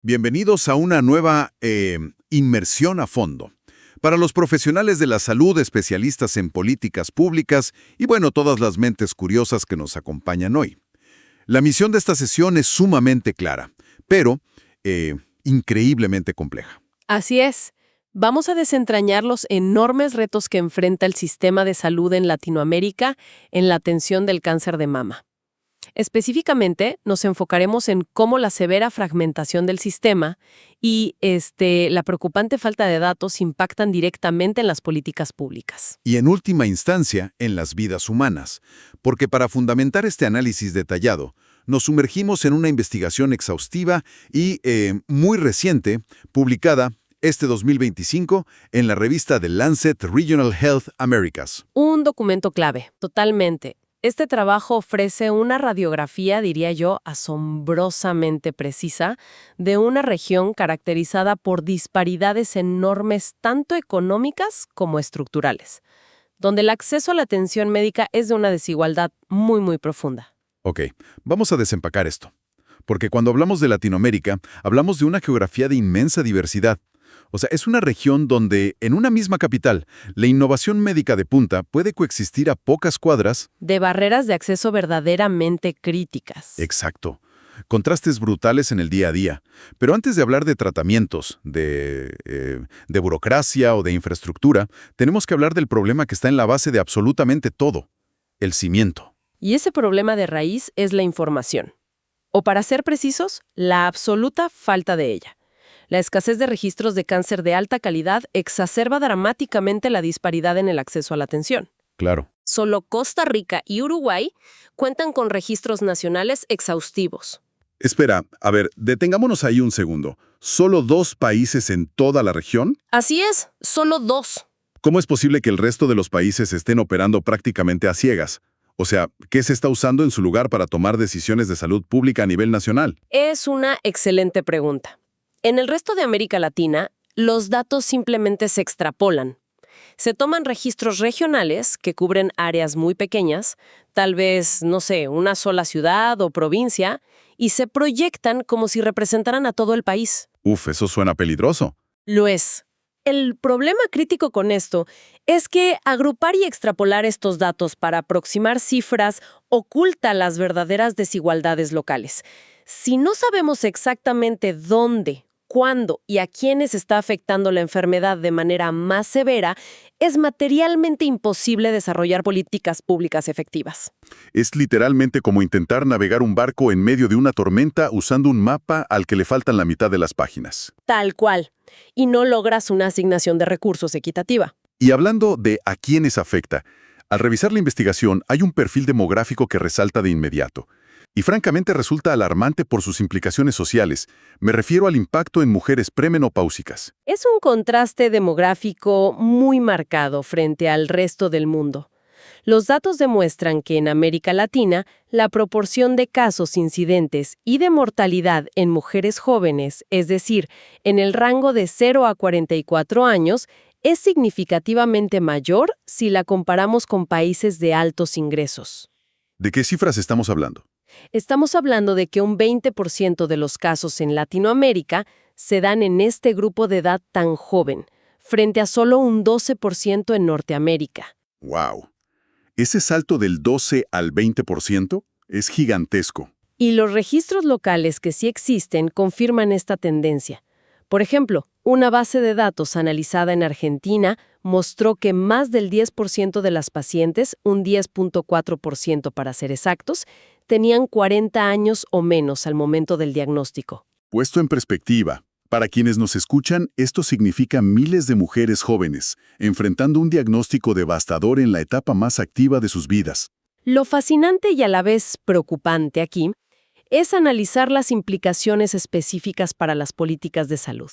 Bienvenidos a una nueva inmersión a fondo. Para los profesionales de la salud, especialistas en políticas públicas y bueno, todas las mentes curiosas que nos acompañan hoy. La misión de esta sesión es sumamente clara, pero increíblemente compleja. Así es. Vamos a desentrañar los enormes retos que enfrenta el sistema de salud en Latinoamérica en la atención del cáncer de mama. Específicamente, nos enfocaremos en cómo la severa fragmentación del sistema y la preocupante falta de datos impactan directamente en las políticas públicas. Y en última instancia, en las vidas humanas, porque para fundamentar este análisis detallado, nos sumergimos en una investigación exhaustiva y muy reciente, publicada este 2025 en la revista The Lancet Regional Health Americas. Un documento clave, totalmente. Este trabajo ofrece una radiografía, diría yo, asombrosamente precisa de una región caracterizada por disparidades enormes tanto económicas como estructurales, donde el acceso a la atención médica es de una desigualdad muy profunda. Ok, vamos a desempacar esto. Porque cuando hablamos de Latinoamérica, hablamos de una geografía de inmensa diversidad. O sea, es una región donde, en una misma capital, la innovación médica de punta puede coexistir a pocas cuadras. De barreras de acceso verdaderamente críticas. Exacto. Contrastes brutales en el día a día. Pero antes de hablar de tratamientos, de burocracia o de infraestructura, tenemos que hablar del problema que está en la base de absolutamente todo: el cimiento. Y ese problema de raíz es la información. O para ser precisos, la absoluta falta de ella. La escasez de registros de cáncer de alta calidad exacerba dramáticamente la disparidad en el acceso a la atención. Claro. Solo Costa Rica y Uruguay cuentan con registros nacionales exhaustivos. Espera, a ver, detengámonos ahí un segundo. ¿Solo 2 países en toda la región? Así es, solo 2. ¿Cómo es posible que el resto de los países estén operando prácticamente a ciegas? O sea, ¿qué se está usando en su lugar para tomar decisiones de salud pública a nivel nacional? Es una excelente pregunta. En el resto de América Latina, los datos simplemente se extrapolan. Se toman registros regionales que cubren áreas muy pequeñas, tal vez, no sé, una sola ciudad o provincia, y se proyectan como si representaran a todo el país. Uf, eso suena peligroso. Lo es. El problema crítico con esto es que agrupar y extrapolar estos datos para aproximar cifras oculta las verdaderas desigualdades locales. Si no sabemos exactamente dónde, cuándo y a quiénes está afectando la enfermedad de manera más severa, es materialmente imposible desarrollar políticas públicas efectivas. Es literalmente como intentar navegar un barco en medio de una tormenta usando un mapa al que le faltan la mitad de las páginas. Tal cual. Y no logras una asignación de recursos equitativa. Y hablando de a quiénes afecta, al revisar la investigación hay un perfil demográfico que resalta de inmediato. Y francamente resulta alarmante por sus implicaciones sociales. Me refiero al impacto en mujeres premenopáusicas. Es un contraste demográfico muy marcado frente al resto del mundo. Los datos demuestran que en América Latina, la proporción de casos incidentes y de mortalidad en mujeres jóvenes, es decir, en el rango de 0 a 44 años, es significativamente mayor si la comparamos con países de altos ingresos. ¿De qué cifras estamos hablando? Estamos hablando de que un 20% de los casos en Latinoamérica se dan en este grupo de edad tan joven, frente a solo un 12% en Norteamérica. ¡Wow! Ese salto del 12 al 20% es gigantesco. Y los registros locales que sí existen confirman esta tendencia. Por ejemplo, una base de datos analizada en Argentina mostró que más del 10% de las pacientes, un 10.4% para ser exactos, tenían 40 años o menos al momento del diagnóstico. Puesto en perspectiva, para quienes nos escuchan, esto significa miles de mujeres jóvenes, enfrentando un diagnóstico devastador en la etapa más activa de sus vidas. Lo fascinante y a la vez preocupante aquí es analizar las implicaciones específicas para las políticas de salud.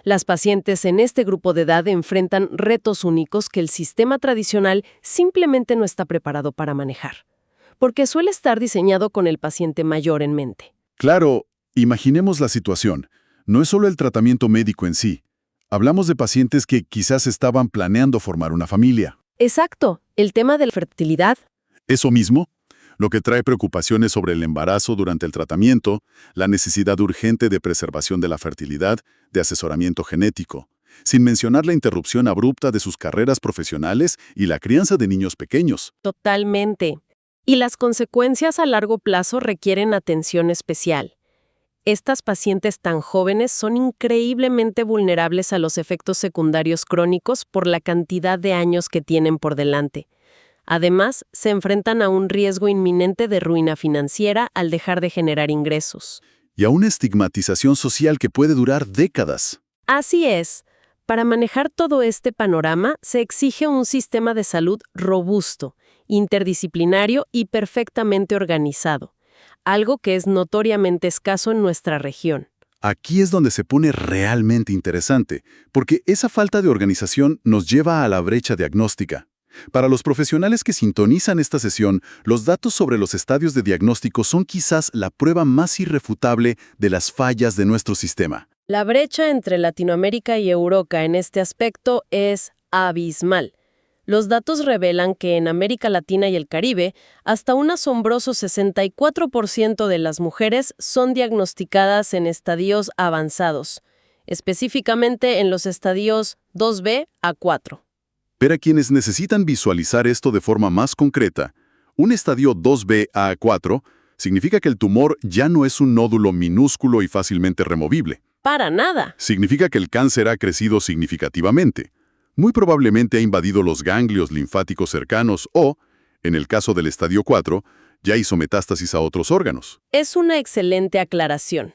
Las pacientes en este grupo de edad enfrentan retos únicos que el sistema tradicional simplemente no está preparado para manejar, porque suele estar diseñado con el paciente mayor en mente. Claro, imaginemos la situación. No es solo el tratamiento médico en sí. Hablamos de pacientes que quizás estaban planeando formar una familia. Exacto, el tema de la fertilidad. Eso mismo. lo que trae preocupaciones sobre el embarazo durante el tratamiento, la necesidad urgente de preservación de la fertilidad, de asesoramiento genético, sin mencionar la interrupción abrupta de sus carreras profesionales y la crianza de niños pequeños. Totalmente. Y las consecuencias a largo plazo requieren atención especial. Estas pacientes tan jóvenes son increíblemente vulnerables a los efectos secundarios crónicos por la cantidad de años que tienen por delante. Además, se enfrentan a un riesgo inminente de ruina financiera al dejar de generar ingresos. Y a una estigmatización social que puede durar décadas. Así es. Para manejar todo este panorama, se exige un sistema de salud robusto, interdisciplinario y perfectamente organizado, algo que es notoriamente escaso en nuestra región. Aquí es donde se pone realmente interesante, porque esa falta de organización nos lleva a la brecha diagnóstica. Para los profesionales que sintonizan esta sesión, los datos sobre los estadios de diagnóstico son quizás la prueba más irrefutable de las fallas de nuestro sistema. La brecha entre Latinoamérica y Europa en este aspecto es abismal. Los datos revelan que en América Latina y el Caribe, hasta un asombroso 64% de las mujeres son diagnosticadas en estadios avanzados, específicamente en los estadios 2B a 4. Para quienes necesitan visualizar esto de forma más concreta, un estadio 2B a 4 significa que el tumor ya no es un nódulo minúsculo y fácilmente removible. Para nada. Significa que el cáncer ha crecido significativamente. Muy probablemente ha invadido los ganglios linfáticos cercanos o, en el caso del estadio 4, ya hizo metástasis a otros órganos. Es una excelente aclaración.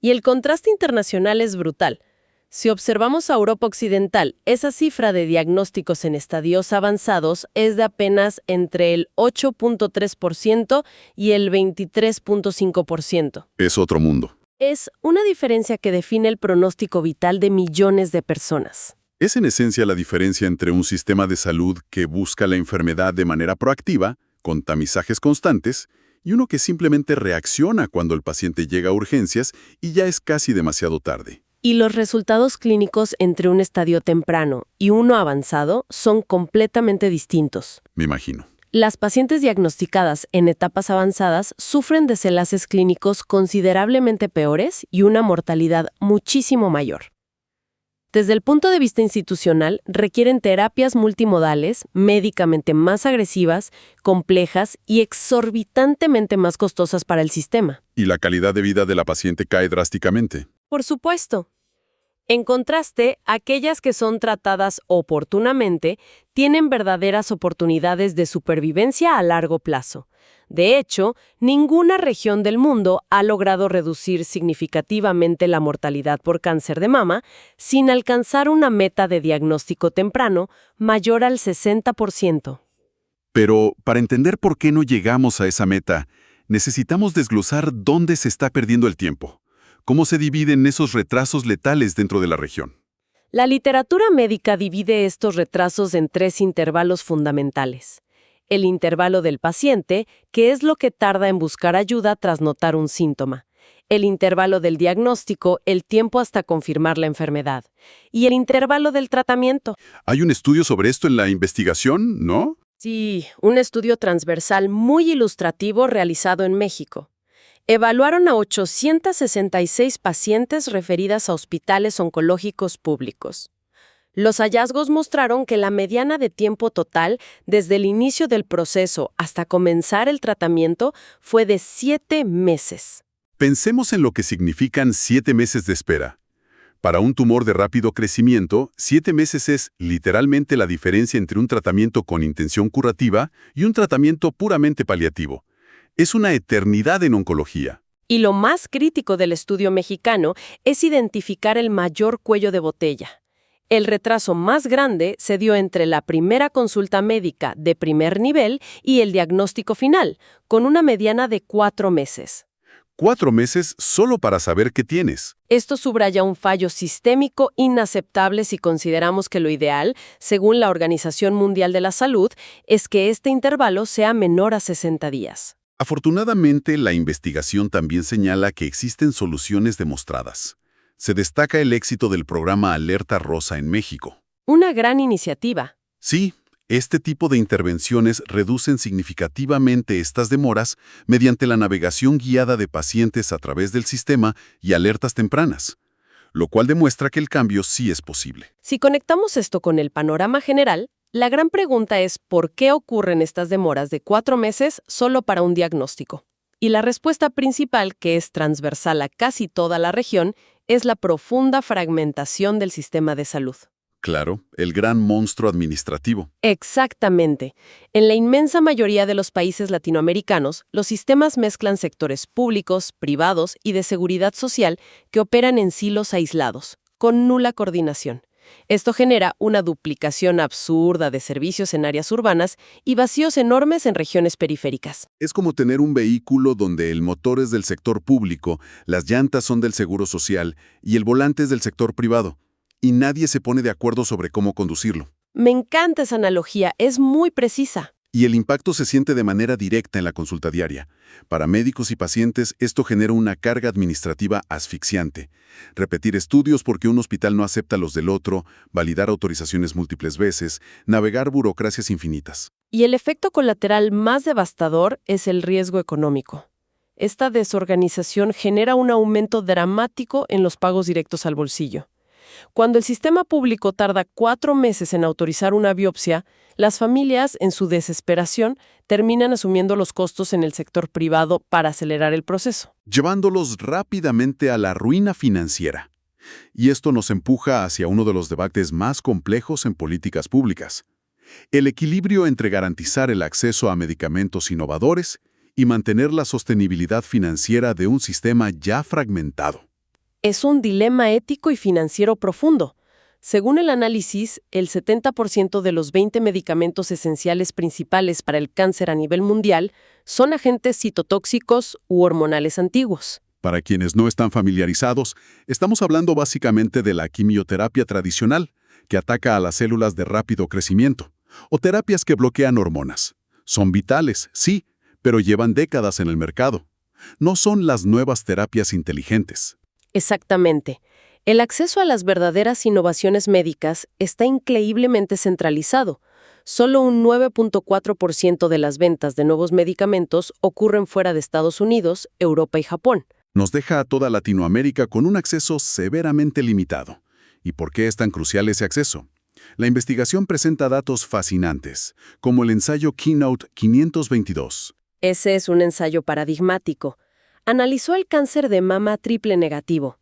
Y el contraste internacional es brutal. Si observamos a Europa Occidental, esa cifra de diagnósticos en estadios avanzados es de apenas entre el 8.3% y el 23.5%. Es otro mundo. Es una diferencia que define el pronóstico vital de millones de personas. Es en esencia la diferencia entre un sistema de salud que busca la enfermedad de manera proactiva, con tamizajes constantes, y uno que simplemente reacciona cuando el paciente llega a urgencias y ya es casi demasiado tarde. Y los resultados clínicos entre un estadio temprano y uno avanzado son completamente distintos. Me imagino. Las pacientes diagnosticadas en etapas avanzadas sufren desenlaces clínicos considerablemente peores y una mortalidad muchísimo mayor. Desde el punto de vista institucional, requieren terapias multimodales, médicamente más agresivas, complejas y exorbitantemente más costosas para el sistema. Y la calidad de vida de la paciente cae drásticamente. Por supuesto. En contraste, aquellas que son tratadas oportunamente tienen verdaderas oportunidades de supervivencia a largo plazo. De hecho, ninguna región del mundo ha logrado reducir significativamente la mortalidad por cáncer de mama sin alcanzar una meta de diagnóstico temprano mayor al 60%. Pero, para entender por qué no llegamos a esa meta, necesitamos desglosar dónde se está perdiendo el tiempo. ¿Cómo se dividen esos retrasos letales dentro de la región? La literatura médica divide estos retrasos en 3 intervalos fundamentales. El intervalo del paciente, que es lo que tarda en buscar ayuda tras notar un síntoma. El intervalo del diagnóstico, el tiempo hasta confirmar la enfermedad. Y el intervalo del tratamiento. Hay un estudio sobre esto en la investigación, ¿no? Sí, un estudio transversal muy ilustrativo realizado en México. Evaluaron a 866 pacientes referidas a hospitales oncológicos públicos. Los hallazgos mostraron que la mediana de tiempo total desde el inicio del proceso hasta comenzar el tratamiento fue de 7 meses. Pensemos en lo que significan 7 meses de espera. Para un tumor de rápido crecimiento, 7 meses es literalmente la diferencia entre un tratamiento con intención curativa y un tratamiento puramente paliativo. Es una eternidad en oncología. Y lo más crítico del estudio mexicano es identificar el mayor cuello de botella. El retraso más grande se dio entre la primera consulta médica de primer nivel y el diagnóstico final, con una mediana de 4 meses. 4 meses solo para saber qué tienes. Esto subraya un fallo sistémico inaceptable si consideramos que lo ideal, según la Organización Mundial de la Salud, es que este intervalo sea menor a 60 días. Afortunadamente, la investigación también señala que existen soluciones demostradas. Se destaca el éxito del programa Alerta Rosa en México. Una gran iniciativa. Sí, Este tipo de intervenciones reducen significativamente estas demoras mediante la navegación guiada de pacientes a través del sistema y alertas tempranas, lo cual demuestra que el cambio sí es posible. Si conectamos esto con el panorama general, la gran pregunta es ¿por qué ocurren estas demoras de 4 meses solo para un diagnóstico? Y la respuesta principal, que es transversal a casi toda la región, es la profunda fragmentación del sistema de salud. Claro, el gran monstruo administrativo. Exactamente. En la inmensa mayoría de los países latinoamericanos, los sistemas mezclan sectores públicos, privados y de seguridad social que operan en silos aislados, con nula coordinación. Esto genera una duplicación absurda de servicios en áreas urbanas y vacíos enormes en regiones periféricas. Es como tener un vehículo donde el motor es del sector público, las llantas son del seguro social y el volante es del sector privado, y nadie se pone de acuerdo sobre cómo conducirlo. Me encanta esa analogía, es muy precisa. Y el impacto se siente de manera directa en la consulta diaria. Para médicos y pacientes, esto genera una carga administrativa asfixiante. Repetir estudios porque un hospital no acepta los del otro, validar autorizaciones múltiples veces, navegar burocracias infinitas. Y el efecto colateral más devastador es el riesgo económico. Esta desorganización genera un aumento dramático en los pagos directos al bolsillo. Cuando el sistema público tarda 4 meses en autorizar una biopsia, las familias, en su desesperación, terminan asumiendo los costos en el sector privado para acelerar el proceso. Llevándolos rápidamente a la ruina financiera. Y esto nos empuja hacia uno de los debates más complejos en políticas públicas. El equilibrio entre garantizar el acceso a medicamentos innovadores y mantener la sostenibilidad financiera de un sistema ya fragmentado. Es un dilema ético y financiero profundo. Según el análisis, el 70% de los 20 medicamentos esenciales principales para el cáncer a nivel mundial son agentes citotóxicos u hormonales antiguos. Para quienes no están familiarizados, estamos hablando básicamente de la quimioterapia tradicional, que ataca a las células de rápido crecimiento, o terapias que bloquean hormonas. Son vitales, sí, pero llevan décadas en el mercado. No son las nuevas terapias inteligentes. Exactamente. El acceso a las verdaderas innovaciones médicas está increíblemente centralizado. Solo un 9.4% de las ventas de nuevos medicamentos ocurren fuera de Estados Unidos, Europa y Japón. Nos deja a toda Latinoamérica con un acceso severamente limitado. ¿Y por qué es tan crucial ese acceso? La investigación presenta datos fascinantes, como el ensayo Keynote 522. Ese es un ensayo paradigmático. Analizó el cáncer de mama triple negativo.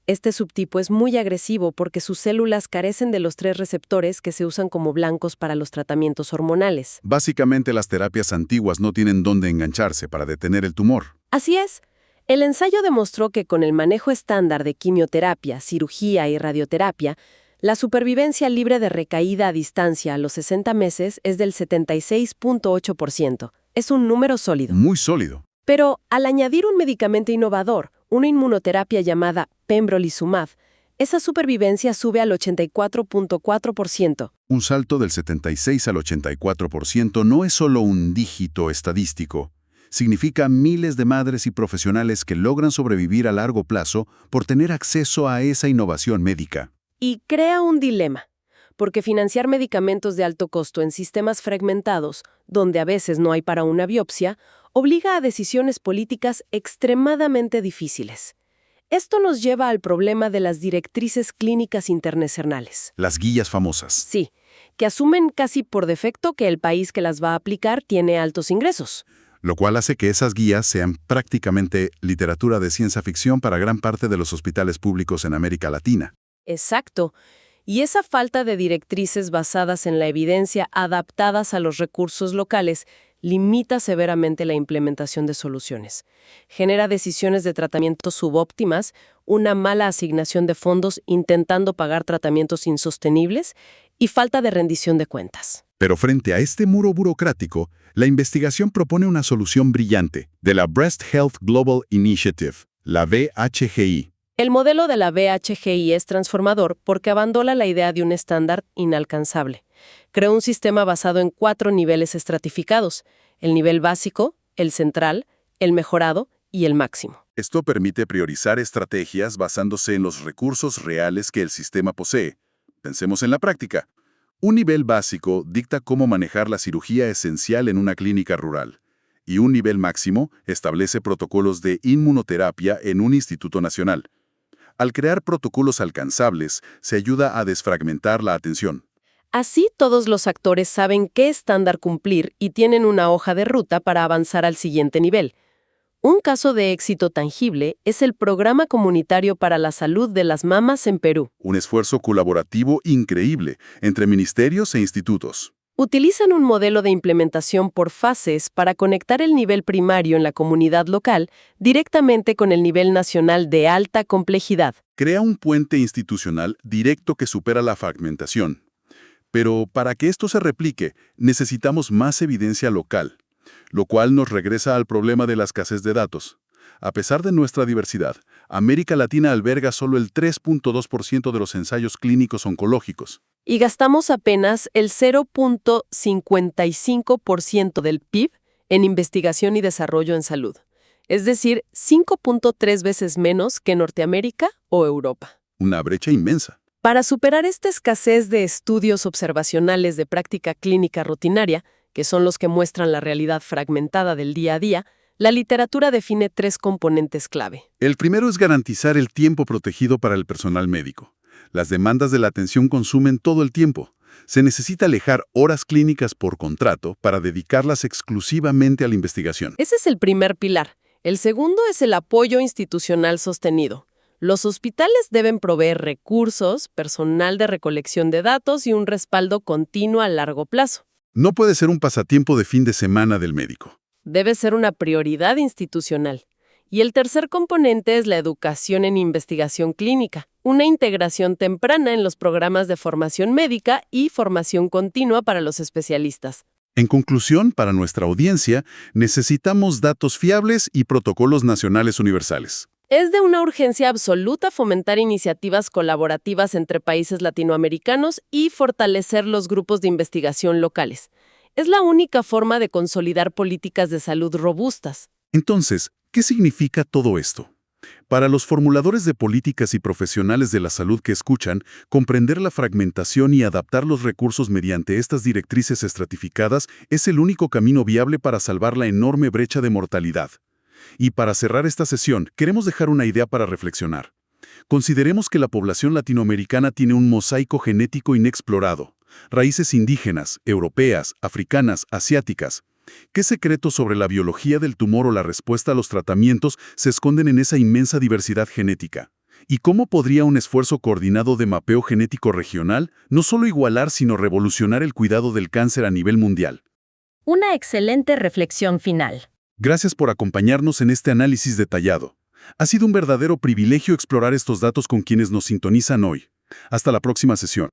Este subtipo es muy agresivo porque sus células carecen de los 3 receptores que se usan como blancos para los tratamientos hormonales. Básicamente, las terapias antiguas no tienen dónde engancharse para detener el tumor. Así es. El ensayo demostró que con el manejo estándar de quimioterapia, cirugía y radioterapia, la supervivencia libre de recaída a distancia a los 60 meses es del 76.8%. Es un número sólido. Muy sólido. Pero al añadir un medicamento innovador, una inmunoterapia llamada pembrolizumab, esa supervivencia sube al 84.4%. Un salto del 76 al 84% no es solo un dígito estadístico. Significa miles de madres y profesionales que logran sobrevivir a largo plazo por tener acceso a esa innovación médica. Y crea un dilema, porque financiar medicamentos de alto costo en sistemas fragmentados, donde a veces no hay para una biopsia, obliga a decisiones políticas extremadamente difíciles. Esto nos lleva al problema de las directrices clínicas internacionales. Las guías famosas. Sí, que asumen casi por defecto que el país que las va a aplicar tiene altos ingresos. Lo cual hace que esas guías sean prácticamente literatura de ciencia ficción para gran parte de los hospitales públicos en América Latina. Exacto. Y esa falta de directrices basadas en la evidencia adaptadas a los recursos locales limita severamente la implementación de soluciones. Genera decisiones de tratamiento subóptimas, una mala asignación de fondos intentando pagar tratamientos insostenibles y falta de rendición de cuentas. Pero frente a este muro burocrático, la investigación propone una solución brillante de la Breast Health Global Initiative, la BHGI. El modelo de la BHGI es transformador porque abandona la idea de un estándar inalcanzable. Creó un sistema basado en 4 niveles estratificados: el nivel básico, el central, el mejorado y el máximo. Esto permite priorizar estrategias basándose en los recursos reales que el sistema posee. Pensemos en la práctica. Un nivel básico dicta cómo manejar la cirugía esencial en una clínica rural, y un nivel máximo establece protocolos de inmunoterapia en un instituto nacional. Al crear protocolos alcanzables, se ayuda a desfragmentar la atención. Así todos los actores saben qué estándar cumplir y tienen una hoja de ruta para avanzar al siguiente nivel. Un caso de éxito tangible es el Programa Comunitario para la Salud de las Mamas en Perú. Un esfuerzo colaborativo increíble entre ministerios e institutos. Utilizan un modelo de implementación por fases para conectar el nivel primario en la comunidad local directamente con el nivel nacional de alta complejidad. Crea un puente institucional directo que supera la fragmentación. Pero para que esto se replique, necesitamos más evidencia local, lo cual nos regresa al problema de la escasez de datos. A pesar de nuestra diversidad, América Latina alberga solo el 3.2% de los ensayos clínicos oncológicos. Y gastamos apenas el 0.55% del PIB en investigación y desarrollo en salud. Es decir, 5.3 veces menos que Norteamérica o Europa. Una brecha inmensa. Para superar esta escasez de estudios observacionales de práctica clínica rutinaria, que son los que muestran la realidad fragmentada del día a día, la literatura define 3 componentes clave. El primero es garantizar el tiempo protegido para el personal médico. Las demandas de la atención consumen todo el tiempo. Se necesita alejar horas clínicas por contrato para dedicarlas exclusivamente a la investigación. Ese es el primer pilar. El segundo es el apoyo institucional sostenido. Los hospitales deben proveer recursos, personal de recolección de datos y un respaldo continuo a largo plazo. No puede ser un pasatiempo de fin de semana del médico. Debe ser una prioridad institucional. Y el tercer componente es la educación en investigación clínica, una integración temprana en los programas de formación médica y formación continua para los especialistas. En conclusión, para nuestra audiencia, necesitamos datos fiables y protocolos nacionales universales. Es de una urgencia absoluta fomentar iniciativas colaborativas entre países latinoamericanos y fortalecer los grupos de investigación locales. Es la única forma de consolidar políticas de salud robustas. Entonces, ¿qué significa todo esto? Para los formuladores de políticas y profesionales de la salud que escuchan, comprender la fragmentación y adaptar los recursos mediante estas directrices estratificadas es el único camino viable para salvar la enorme brecha de mortalidad. Y para cerrar esta sesión, queremos dejar una idea para reflexionar. Consideremos que la población latinoamericana tiene un mosaico genético inexplorado. Raíces indígenas, europeas, africanas, asiáticas. ¿Qué secretos sobre la biología del tumor o la respuesta a los tratamientos se esconden en esa inmensa diversidad genética? ¿Y cómo podría un esfuerzo coordinado de mapeo genético regional no solo igualar sino revolucionar el cuidado del cáncer a nivel mundial? Una excelente reflexión final. Gracias por acompañarnos en este análisis detallado. Ha sido un verdadero privilegio explorar estos datos con quienes nos sintonizan hoy. Hasta la próxima sesión.